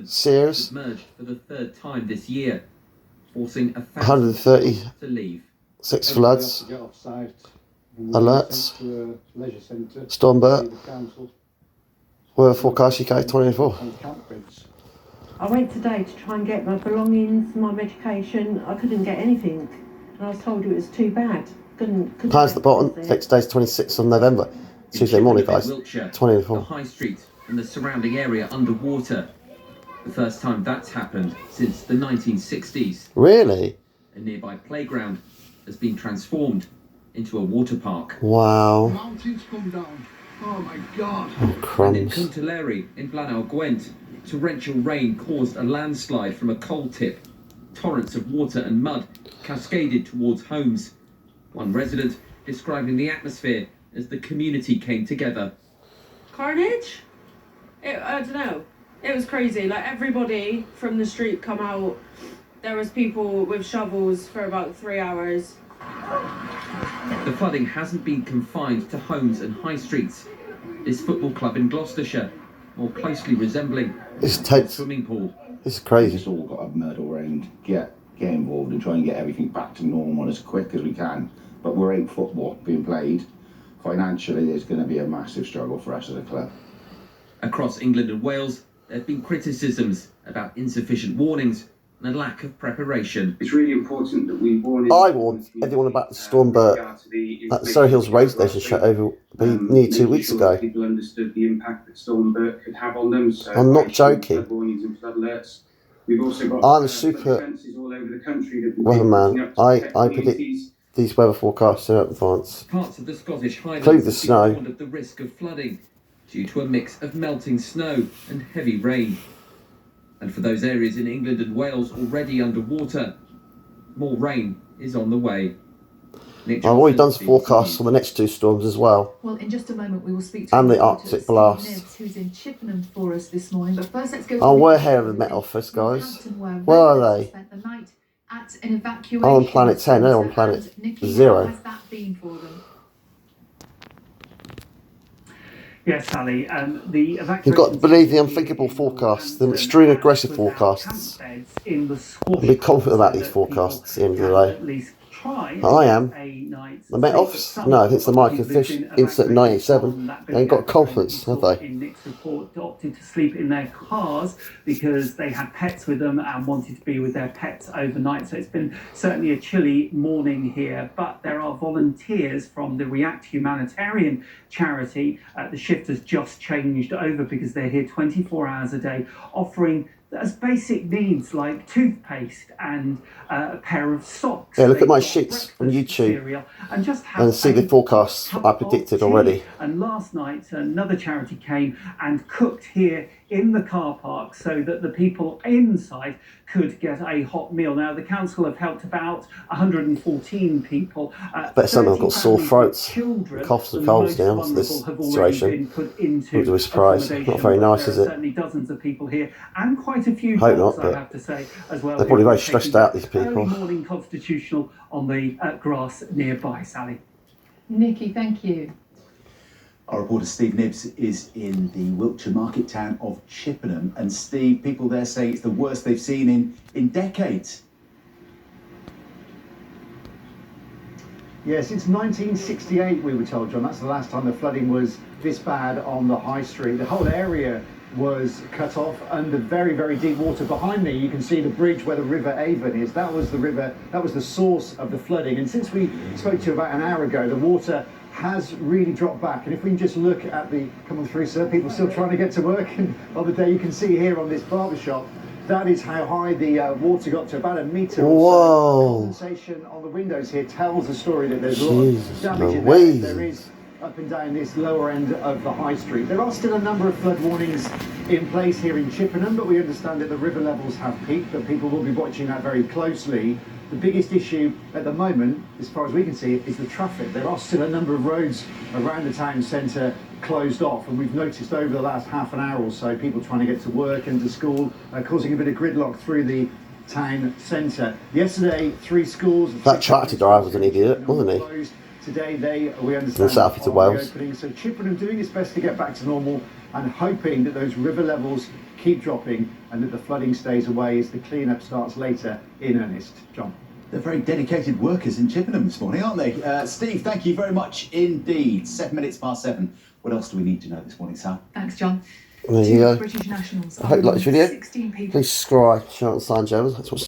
Sears. Merged for the third time this year, forcing 136 floods. Alerts. Stormbert. Weather forecast UK 24. I went today to try and get my belongings, my medication. I couldn't get anything, and I was told it was too bad. Couldn't Past the bottom. Next day's 26th of November. Tuesday morning, guys. 24. The high street and the surrounding area underwater. The first time that's happened since the 1960s. Really? A nearby playground has been transformed into a water park. Wow. Mountains come down. Oh my God. Oh, crumbs. And in Puntaleri, in Blanau Gwent, torrential rain caused a landslide from a coal tip. Torrents of water and mud cascaded towards homes. One resident describing the atmosphere as the community came together. Carnage? I don't know. It was crazy. Like, everybody from the street come out. There was people with shovels for about 3 hours. The flooding hasn't been confined to homes and high streets. This football club in Gloucestershire, more closely resembling a swimming pool. This is crazy. We've all got to murder and get involved and try and get everything back to normal as quick as we can. But we're 8 football being played. Financially, there's going to be a massive struggle for us as a club. Across England and Wales, there have been criticisms about insufficient warnings and a lack of preparation. It's really important that we warn. I warned everyone about the storm Bert at the Surrey Hills race station shut over nearly 2 weeks ago. People understood the impact that Storm Bert could have on them. So I'm not joking. Warnings and flood alerts. We've also got I'm a super all over the country that weatherman. I predict these weather forecasts in advance. Parts of the Scottish Highlands include the snow. warned of the risk of flooding due to a mix of melting snow and heavy rain. And for those areas in England and Wales already underwater, more rain is on the way. I've already done some forecasts for the next 2 storms as well. Well, in just a moment we will speak to and the Arctic blast. Nibs, who's in Chippenham for us this morning. But first, let's go. Oh, we're ahead of the Met Office, guys. Where are they? Spent the night at an evacuation. I'm on planet 10. They're on planet 0. How has that been for them? Yes, Sally. The evacuation. You've got to believe the unthinkable forecasts, the extreme aggressive forecasts. Be confident about these forecasts at the end of the day. I am. The Met Office? No, I think it's the Mike and Fish Insert 97. They ain't got confidence, have they? In Nick's report, opted to sleep in their cars because they had pets with them and wanted to be with their pets overnight. So it's been certainly a chilly morning here, but there are volunteers from the React humanitarian charity. The shift has just changed over because they're here 24 hours a day, offering as basic needs like toothpaste and a pair of socks. Yeah, look at my sheets from YouTube and see the forecasts I predicted already. And last night another charity came and cooked here in the car park so that the people inside could get a hot meal. Now, the council have helped about 114 people. Bet some have got sore throats, coughs and colds now to this situation. Wouldn't be a surprise. Not very nice, is it? Certainly dozens of people here, and quite a few hope dogs, not, I have to say, as well. They're probably very stressed out, these people. Early morning constitutional on the grass nearby, Sally. Nikki, thank you. Our reporter Steve Nibbs is in the Wiltshire market town of Chippenham. And Steve, people there say it's the worst they've seen in decades. Yeah, since 1968, we were told, John, that's the last time the flooding was this bad on the high street. The whole area was cut off under very, very deep water. Behind me, you can see the bridge where the River Avon is. That was the river, that was the source of the flooding. And since we spoke to you about an hour ago, the water has really dropped back. And if we can just look at the, come on through, sir, people still trying to get to work. And on the day, you can see here on this barber shop, that is how high the water got to, about a metre or so. Condensation on the windows here tells the story that there's a lot of damage in there. There is up and down this lower end of the high street. There are still a number of flood warnings in place here in Chippenham, but we understand that the river levels have peaked, but people will be watching that very closely. The biggest issue at the moment, as far as we can see, is the traffic. There are still a number of roads around the town centre closed off, and we've noticed over the last half an hour or so people trying to get to work and to school, causing a bit of gridlock through the town centre. Yesterday, 3 schools... That tractor driver was an idiot, wasn't he? Today we understand south of Wales. So Chippenham doing its best to get back to normal and hoping that those river levels keep dropping and that the flooding stays away as the cleanup starts later in earnest. John. They're very dedicated workers in Chippenham this morning, aren't they? Steve, thank you very much indeed. 7 minutes past 7. What else do we need to know this morning, Sam? Thanks, John. There you go. British nationals. I hope you like this video. 16 people. Please subscribe, share, and sign, Joe. That's what's